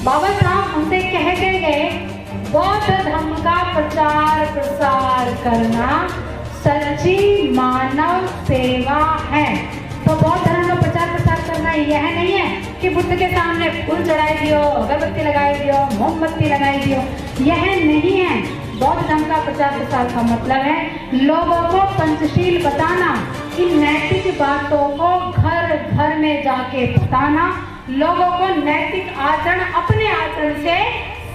बाबा साहब हमसे कह के गए, बौद्ध धर्म का प्रचार प्रसार करना सच्ची मानव सेवा है। तो बौद्ध धर्म का प्रचार प्रसार करना यह नहीं है कि बुद्ध के सामने फूल चढ़ाई दियो, अगरबत्ती लगाई दियो, मोमबत्ती लगाई दियो, यह नहीं है। बौद्ध धर्म का प्रचार प्रसार का मतलब है लोगों को पंचशील बताना, इन नैतिक बातों को घर घर में जाके बताना, लोगों को नैतिक आचरण अपने आचरण से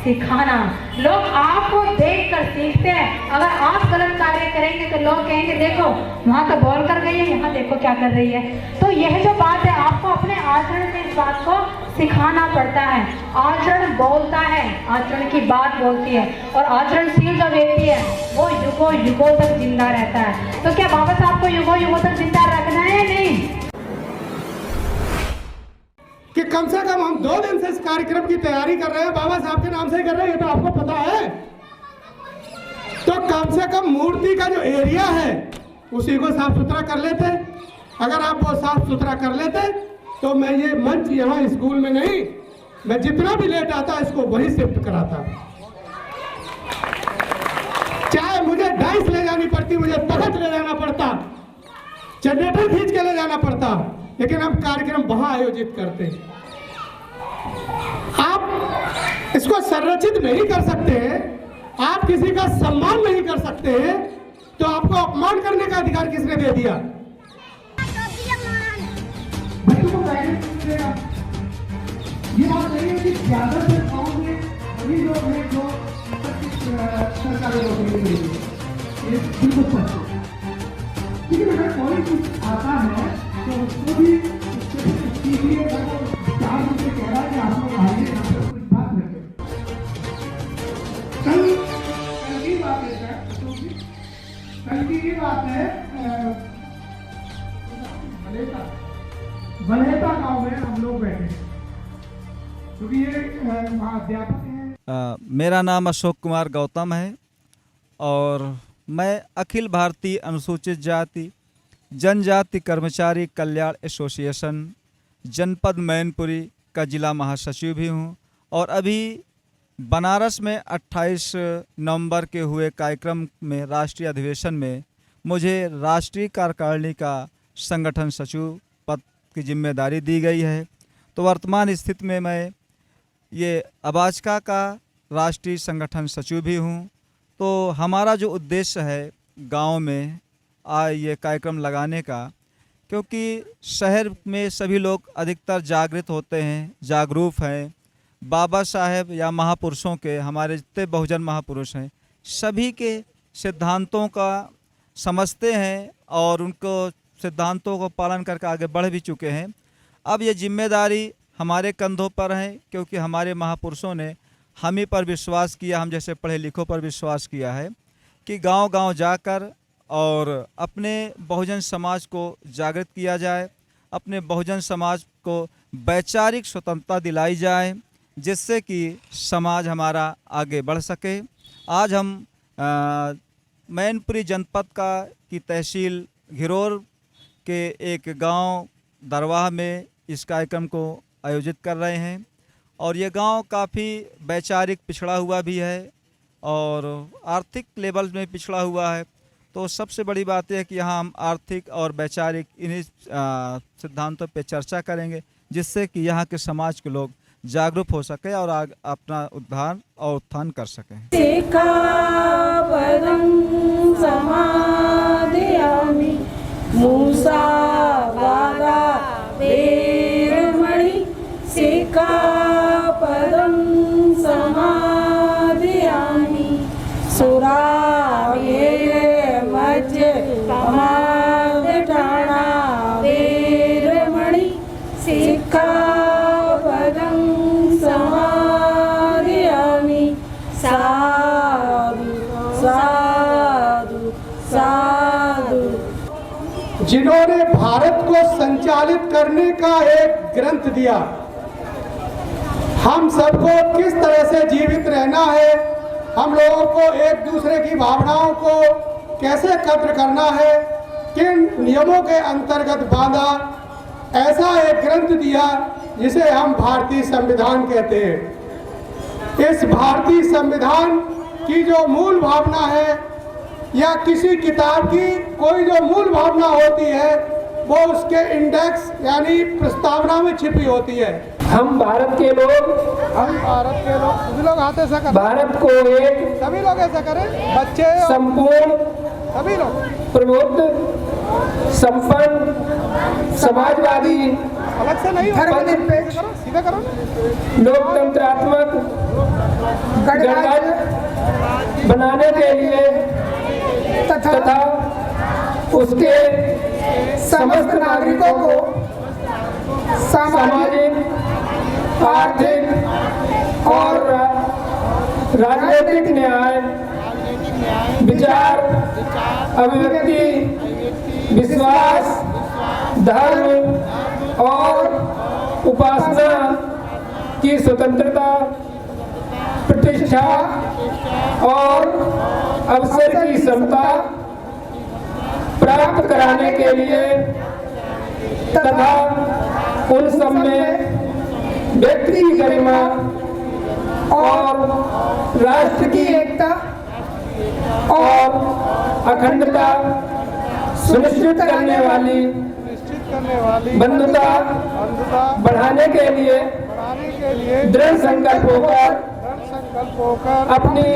सिखाना। लोग आपको देखकर सीखते हैं। अगर आप गलत कार्य करेंगे तो लोग कहेंगे देखो वहां तो बोल कर गई है, यहाँ देखो क्या कर रही है। तो यह जो बात है आपको अपने आचरण से इस बात को सिखाना पड़ता है। आचरण बोलता है, आचरण की बात बोलती है, और आचरणशील जो व्यक्ति है वो युगों युगों तक जिंदा रहता है। तो क्या बाबा साहब को युगों युगों तक जिंदा रखना है? नहीं, कि कम से कम हम 2 दिन से इस कार्यक्रम की तैयारी कर रहे हैं, बाबा साहब के नाम से कर रहे हैं, ये तो आपको पता है। तो कम से कम मूर्ति का जो एरिया है उसी को साफ सुथरा कर लेते। अगर आप वो साफ सुथरा कर लेते तो मैं ये मंच यहाँ स्कूल में नहीं, मैं जितना भी लेट आता इसको वही शिफ्ट कराता। चाहे मुझे डाइस ले जानी पड़ती, मुझे तख्त ले जाना पड़ता, जनरेटर खींच के ले जाना पड़ता, लेकिन हम कार्यक्रम वहां आयोजित करते। आप इसको संरचित नहीं कर सकते, आप किसी का सम्मान नहीं कर सकते, तो आपको अपमान करने का अधिकार किसने दे दिया? बच्चों को गाइडेंस मिलेगा। ये बात नहीं है कि ज्यादा से गाँव में वही लोग हैं जो सरकारी नौकरी मिलेगी, ये बिल्कुल सच है। लेकिन अगर कोई कुछ आता है तो उसको भी सीखिए। चार मुझे कह रहा है कि आप लोग आइए यहाँ पर कुछ बात रखें। कल की बात है सर, कल की ये बात है बलहेता गांव में हम लोग बैठे, क्योंकि ये अध्यापक हैं। मेरा नाम अशोक कुमार गौतम है और मैं अखिल भारतीय अनुसूचित जाति जनजाति कर्मचारी कल्याण एसोसिएशन जनपद मैनपुरी का जिला महासचिव भी हूँ। और अभी बनारस में 28 नवंबर के हुए कार्यक्रम में राष्ट्रीय अधिवेशन में मुझे राष्ट्रीय कार्यकारिणी का संगठन सचिव पद की जिम्मेदारी दी गई है। तो वर्तमान स्थिति में मैं ये अबाजका का राष्ट्रीय संगठन सचिव भी हूँ। तो हमारा जो उद्देश्य है गांव में ये कार्यक्रम लगाने का, क्योंकि शहर में सभी लोग अधिकतर जागृत होते हैं, जागरूक हैं, बाबा साहेब या महापुरुषों के, हमारे जितने बहुजन महापुरुष हैं सभी के सिद्धांतों का समझते हैं और उनको सिद्धांतों को पालन करके आगे बढ़ भी चुके हैं। अब ये जिम्मेदारी हमारे कंधों पर है, क्योंकि हमारे महापुरुषों ने हम ही पर विश्वास किया, हम जैसे पढ़े लिखों पर विश्वास किया है कि गांव-गांव जाकर और अपने बहुजन समाज को जागृत किया जाए, अपने बहुजन समाज को वैचारिक स्वतंत्रता दिलाई जाए, जिससे कि समाज हमारा आगे बढ़ सके। आज हम मैनपुरी जनपद की तहसील घिरोर के एक गांव दरवाह में इस कार्यक्रम को आयोजित कर रहे हैं। और ये गांव काफ़ी वैचारिक पिछड़ा हुआ भी है और आर्थिक लेवल में पिछड़ा हुआ है। तो सबसे बड़ी बात यह है कि यहाँ हम आर्थिक और वैचारिक इन्हीं सिद्धांतों पे चर्चा करेंगे, जिससे कि यहाँ के समाज के लोग जागरूक हो सके और अपना उद्धार और उत्थान कर सकें। जिन्होंने भारत को संचालित करने का एक ग्रंथ दिया, हम सबको किस तरह से जीवित रहना है, हम लोगों को एक दूसरे की भावनाओं को कैसे कद्र करना है, किन नियमों के अंतर्गत बांधा, ऐसा एक ग्रंथ दिया जिसे हम भारतीय संविधान कहते हैं। इस भारतीय संविधान की जो मूल भावना है या किसी किताब की कोई जो मूल भावना होती है वो उसके इंडेक्स यानी प्रस्तावना में छिपी होती है। हम भारत के लोग सभी लोग हाथ ऐसा करें, भारत को एक सभी लोग ऐसा करें, बच्चे और संपूर्ण सभी लोग प्रबुद्ध संपन्न समाजवादी अलग से नहीं धर्मनिरपेक्ष करो, सीधा करो, लोकतंत्रात्मक गणराज्य बनाने के लिए तथा उसके समस्त नागरिकों को सामाजिक, आर्थिक और राजनीतिक न्याय, विचार, अभिव्यक्ति, विश्वास, धर्म और उपासना की स्वतंत्रता, प्रतिष्ठा और अवसर की समता प्राप्त कराने के लिए तथा उन सब में व्यक्ति की गरिमा और राष्ट्र की एकता और अखंडता सुनिश्चित करने वाली बंधुता बढ़ाने के लिए दृढ़ संकल्प होकर अपनी